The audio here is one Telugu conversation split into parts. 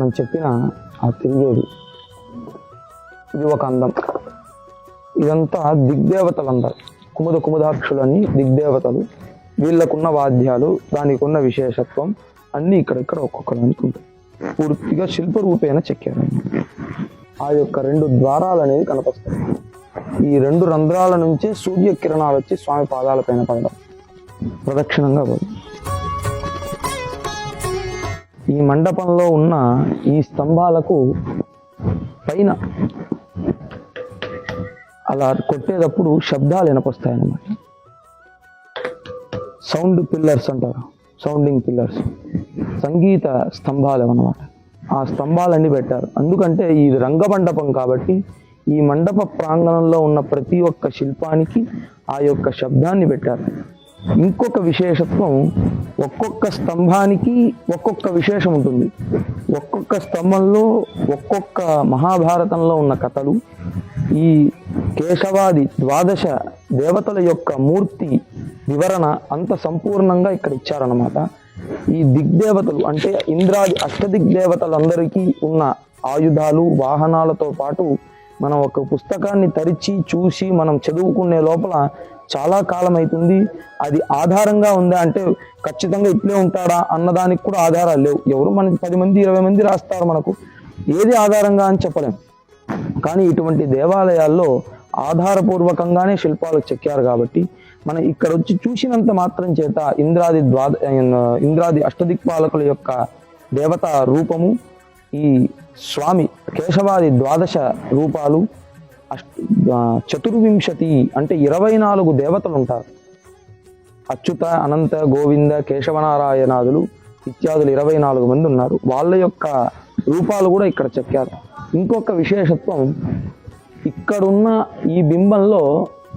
మనం చెప్పిన ఆ తిరిగేది ఇది ఒక అందం. ఇదంతా దిగ్దేవతలు అందరు, కుముదాక్షులన్నీ దిగ్దేవతలు. వీళ్ళకున్న వాద్యాలు, దానికి ఉన్న విశేషత్వం అన్నీ ఇక్కడిక్కడ ఒక్కొక్కదానికి ఉంటాయి. పూర్తిగా శిల్పరూపేణ చెక్కారు. ఆ యొక్క 2 ద్వారాలు అనేవి కనపస్తాయి. ఈ 2 రంధ్రాల నుంచే సూర్యకిరణాలు వచ్చి స్వామి పాదాల పైన పడడం, ప్రదక్షిణంగా పోయి. ఈ మండపంలో ఉన్న ఈ స్తంభాలకు పైన అలా కొట్టేటప్పుడు శబ్దాలు వినపొస్తాయన్నమాట. సౌండ్ పిల్లర్స్ అంటారు, సౌండింగ్ పిల్లర్స్, సంగీత స్తంభాలు అన్నమాట. ఆ స్తంభాలన్నీ పెట్టారు. ఎందుకంటే ఇది రంగమండపం కాబట్టి ఈ మండప ప్రాంగణంలో ఉన్న ప్రతి ఒక్క శిల్పానికి ఆ యొక్క శబ్దాన్ని పెట్టారు. ఇంకొక విశేషత్వం, ఒక్కొక్క స్తంభానికి ఒక్కొక్క విశేషం ఉంటుంది. ఒక్కొక్క స్తంభంలో ఒక్కొక్క మహాభారతంలో ఉన్న కథలు, ఈ కేశవాది 12 దేవతల యొక్క మూర్తి వివరణ అంత సంపూర్ణంగా ఇక్కడ ఇచ్చారన్నమాట. ఈ దిగ్దేవతలు అంటే ఇంద్రాది అష్టదిగ్దేవతలందరికీ ఉన్న ఆయుధాలు, వాహనాలతో పాటు మనం ఒక పుస్తకాన్ని తరిచి చూసి మనం చదువుకునే లోపల చాలా కాలం అవుతుంది. అది ఆధారంగా ఉందా అంటే ఖచ్చితంగా ఇట్లే ఉంటాడా అన్నదానికి కూడా ఆధారాలు లేవు. ఎవరు మనకి 10 మంది 20 మంది రాస్తారు, మనకు ఏది ఆధారంగా అని చెప్పలేం. కానీ ఇటువంటి దేవాలయాల్లో ఆధారపూర్వకంగానే శిల్పాలు చెక్కారు కాబట్టి మనం ఇక్కడ వచ్చి చూసినంత మాత్రం చేత ఇంద్రాది అష్టదిక్పాలకుల యొక్క దేవతా రూపము, ఈ స్వామి కేశవాది 12 రూపాలు, 24 అంటే 24 దేవతలు ఉంటారు. అచ్యుత, అనంత, గోవింద, కేశవనారాయణాదులు ఇత్యాదులు 24 మంది ఉన్నారు. వాళ్ళ యొక్క రూపాలు కూడా ఇక్కడ చెక్కారు. ఇంకొక విశేషత్వం, ఇక్కడున్న ఈ బింబంలో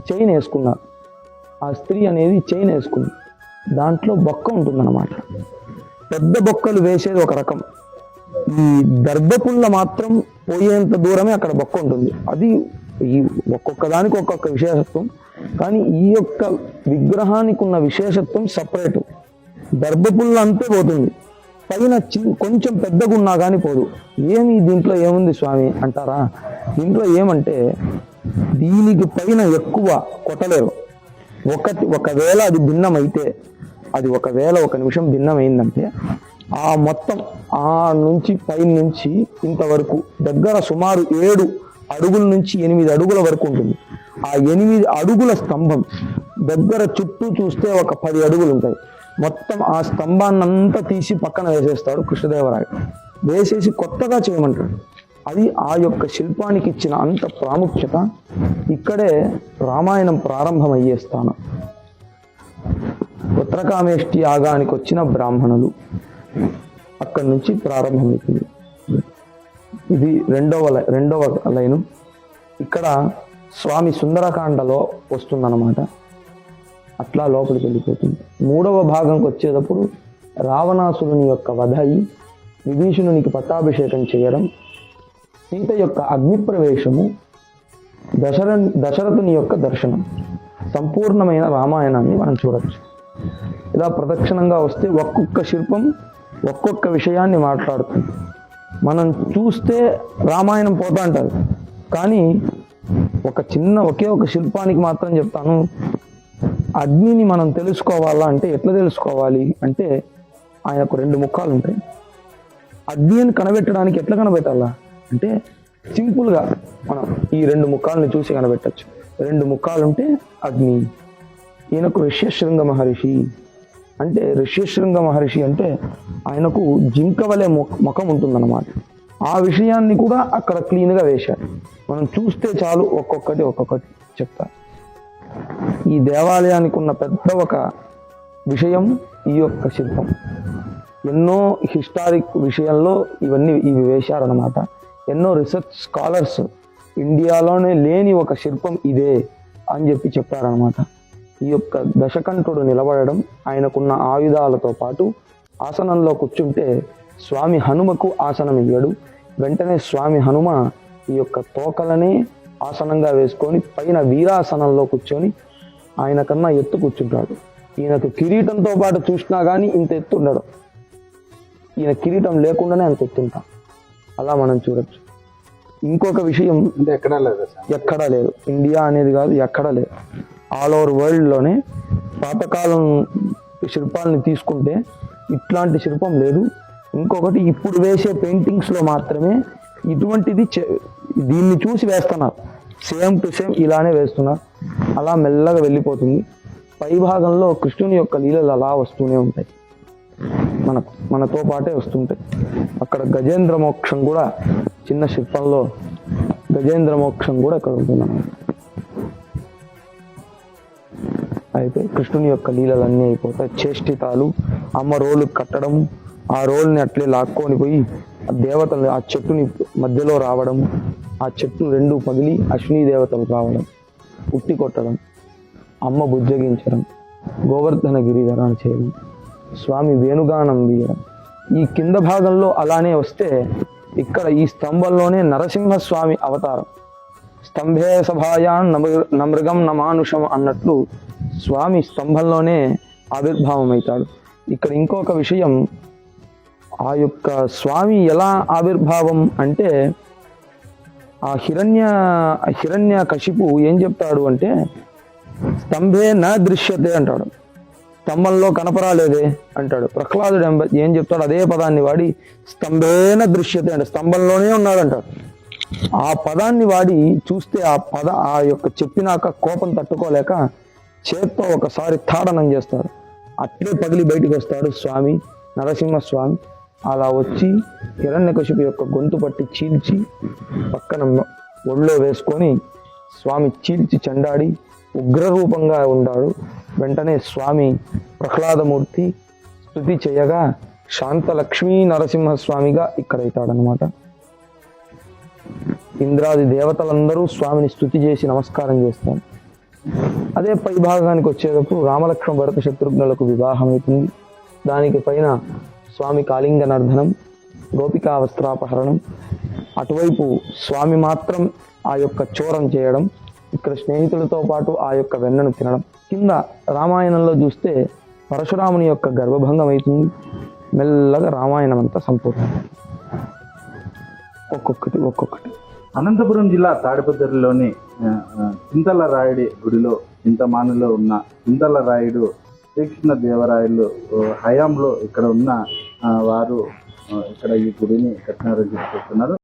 చైన్ వేసుకున్నారు. ఆ స్త్రీ అనేది చైన్ వేసుకుంది. దాంట్లో బొక్క ఉంటుందన్నమాట. పెద్ద బొక్కలు వేసేది ఒక రకం, ఈ దర్భపుల్ల మాత్రం పోయేంత దూరమే అక్కడ బొక్క ఉంటుంది. అది ఈ ఒక్కొక్క దానికి ఒక్కొక్క విశేషత్వం. కానీ ఈ యొక్క విగ్రహానికి ఉన్న విశేషత్వం సపరేటు. దర్భపుల్ల అంతే పోతుంది, పైన కొంచెం పెద్దగా ఉన్నా కానీ పోదు. ఏమి దీంట్లో ఏముంది స్వామి అంటారా? దీంట్లో ఏమంటే దీనికి పైన ఎక్కువ కొట్టలేరు. ఒకవేళ అది భిన్నమైతే, అది ఒకవేళ 1 నిమిషం భిన్నమైందంటే ఆ మొత్తం ఆ నుంచి పైన నుంచి ఇంతవరకు దగ్గర సుమారు 7 అడుగుల నుంచి 8 అడుగుల వరకు ఉంటుంది. ఆ 8 అడుగుల స్తంభం దగ్గర చుట్టూ చూస్తే ఒక 10 అడుగులు ఉంటాయి. మొత్తం ఆ స్తంభాన్నంతా తీసి పక్కన వేసేస్తాడు కృష్ణదేవరాయ. వేసేసి కొత్తగా చేయమంటాడు. అది ఆ యొక్క శిల్పానికి ఇచ్చిన అంత ప్రాముఖ్యత. ఇక్కడే రామాయణం ప్రారంభమయ్యే స్థానం. ఉత్తరకామేష్టి యాగానికి వచ్చిన బ్రాహ్మణులు అక్కడి నుంచి ప్రారంభమవుతుంది. ఇది రెండవ లైను. ఇక్కడ స్వామి సుందరకాండలో వస్తుందన్నమాట. అట్లా లోపలికి వెళ్ళిపోతుంది. 3వ భాగంకి వచ్చేటప్పుడు రావణాసురుని యొక్క వధ అయి విభీషణునికి పట్టాభిషేకం చేయడం, సీత యొక్క అగ్నిప్రవేశము, దశరథుని యొక్క దర్శనం, సంపూర్ణమైన రామాయణాన్ని మనం చూడవచ్చు. ఇలా ప్రదక్షిణంగా వస్తే ఒక్కొక్క శిల్పం ఒక్కొక్క విషయాన్ని మాట్లాడుతుంది. మనం చూస్తే రామాయణం పోతా అంటారు, కానీ ఒకే ఒక శిల్పానికి మాత్రం చెప్తాను. అగ్నిని మనం తెలుసుకోవాలా అంటే ఎట్లా తెలుసుకోవాలి అంటే ఆయనకు 2 ముఖాలు ఉంటాయి. అగ్నిని కనబెట్టడానికి ఎట్లా కనబెట్టాలా అంటే సింపుల్గా మనం ఈ 2 ముఖాలను చూసి కనబెట్టచ్చు. 2 ముఖాలు ఉంటే అగ్ని. ఈయనకు ఋష్యశృంగ మహర్షి అంటే ఆయనకు జింక వలె ముఖం ఉంటుందన్నమాట. ఆ విషయాన్ని కూడా అక్కడ క్లీన్గా వేశారు. మనం చూస్తే చాలు ఒక్కొక్కటి చెప్తారు. ఈ దేవాలయానికి ఉన్న పెద్ద ఒక విషయం ఈ యొక్క శిల్పం. ఎన్నో హిస్టారిక్ విషయంలో ఇవి వేశారన్నమాట. ఎన్నో రీసెర్చ్ స్కాలర్స్ ఇండియాలోనే లేని ఒక శిల్పం ఇదే అని చెప్పారనమాట. ఈ యొక్క దశకంఠుడు నిలబడడం, ఆయనకున్న ఆయుధాలతో పాటు ఆసనంలో కూర్చుంటే స్వామి హనుమకు ఆసనం ఇయ్యడు. వెంటనే స్వామి హనుమ ఈ యొక్క తోకలనే ఆసనంగా వేసుకొని పైన వీరాసనంలో కూర్చొని ఆయన కన్నా ఎత్తు కూర్చుంటాడు. ఈయనకు కిరీటంతో పాటు చూసినా కానీ ఇంత ఎత్తు ఉండడు. ఈయన కిరీటం లేకుండానే అంత ఎత్తుంటాం. అలా మనం చూడొచ్చు. ఇంకొక విషయం అంటే ఎక్కడా లేదు సార్. ఎక్కడా లేదు, ఇండియా అనేది కాదు, ఎక్కడా లేదు. ఆల్ ఓవర్ వరల్డ్లోనే పాతకాలం శిల్పాలని తీసుకుంటే ఇట్లాంటి శిల్పం లేదు. ఇంకొకటి ఇప్పుడు వేసే పెయింటింగ్స్లో మాత్రమే ఇటువంటిది దీన్ని చూసి వేస్తున్నారు, సేమ్ టు సేమ్ ఇలానే వేస్తున్నారు. అలా మెల్లగా వెళ్ళిపోతుంది. పై భాగంలో కృష్ణుని యొక్క లీలలు అలా వస్తూనే ఉంటాయి, మనతో పాటే వస్తుంటాయి. అక్కడ గజేంద్ర మోక్షం కూడా చిన్న శిల్పంలో గజేంద్ర మోక్షం కూడా ఇక్కడ ఉంటున్నాం. అయితే కృష్ణుని యొక్క లీలలన్నీ అయిపోతాయి. చేష్టితాలు, అమ్మ రోలు కట్టడం, ఆ రోల్ని అట్లే లాక్కొని పోయి దేవతలు ఆ చెట్టుని మధ్యలో రావడం, ఆ చెట్టు రెండు పగిలి అశ్విని దేవతలు రావడం, ఉట్టి కొట్టడం, అమ్మ బుజ్జగించడం, గోవర్ధన గిరిధరాన్ని చేయడం, స్వామి వేణుగానం వీయడం. ఈ కింద భాగంలో అలానే వస్తే ఇక్కడ ఈ స్తంభంలోనే నరసింహస్వామి అవతారం. స్తంభే సభాయాన్ నమృగం నమానుషం అన్నట్లు స్వామి స్తంభంలోనే ఆవిర్భావం అవుతాడు. ఇక్కడ ఇంకొక విషయం, ఆ యొక్క స్వామి ఎలా ఆవిర్భావం అంటే ఆ హిరణ్య కశిపు ఏం చెప్తాడు అంటే స్తంభే న దృశ్యతే అంటాడు, స్తంభంలో కనపరాలేదే అంటాడు. ప్రహ్లాదుడు ఏం చెప్తాడు, అదే పదాన్ని వాడి స్తంభేన దృశ్యతే అంటే స్తంభంలోనే ఉన్నాడంటాడు. ఆ పదాన్ని వాడి చూస్తే ఆ యొక్క చెప్పినాక కోపం తట్టుకోలేక చేత్తో ఒకసారి తాడనం చేస్తాడు. అట్లే పగిలి బయటికి వస్తాడు స్వామి, నరసింహస్వామి. అలా వచ్చి హిరణ్యకశిపు యొక్క గొంతు పట్టి చీల్చి పక్కన ఒళ్ళో వేసుకొని స్వామి చీల్చి చెండాడి ఉగ్రరూపంగా ఉన్నాడు. వెంటనే స్వామి ప్రహ్లాదమూర్తి స్తుతి చేయగా శాంతలక్ష్మీ నరసింహస్వామిగా ఇక్కడైతాడనమాట. ఇంద్రాది దేవతలందరూ స్వామిని స్తుతి చేసి నమస్కారం చేస్తారు. అదే పై భాగానికి వచ్చేటప్పుడు రామలక్ష్మణ భరత శత్రుఘ్నులకు వివాహం అవుతుంది. దానికి పైన స్వామి కాళింగ నర్ధనం, గోపికా వస్త్రాపహరణం, అటువైపు స్వామి మాత్రం ఆ యొక్క చోరం చేయడం, ఇక్కడ స్నేహితులతో పాటు ఆ యొక్క వెన్నను తినడం. కింద రామాయణంలో చూస్తే పరశురాముని యొక్క గర్భభంగం అవుతుంది. మెల్లగా రామాయణం అంతా సంపూర్ణం. ఒక్కొక్కటి. అనంతపురం జిల్లా తాడిపత్రిలోని చింతల రాయుడి గుడిలో చింతమానులో ఉన్న చింతల రాయుడు శ్రీకృష్ణ దేవరాయలు హయాంలో ఇక్కడ ఉన్న వారు ఇక్కడ ఈ గుడిని కట్టినారని చెప్తున్నారు.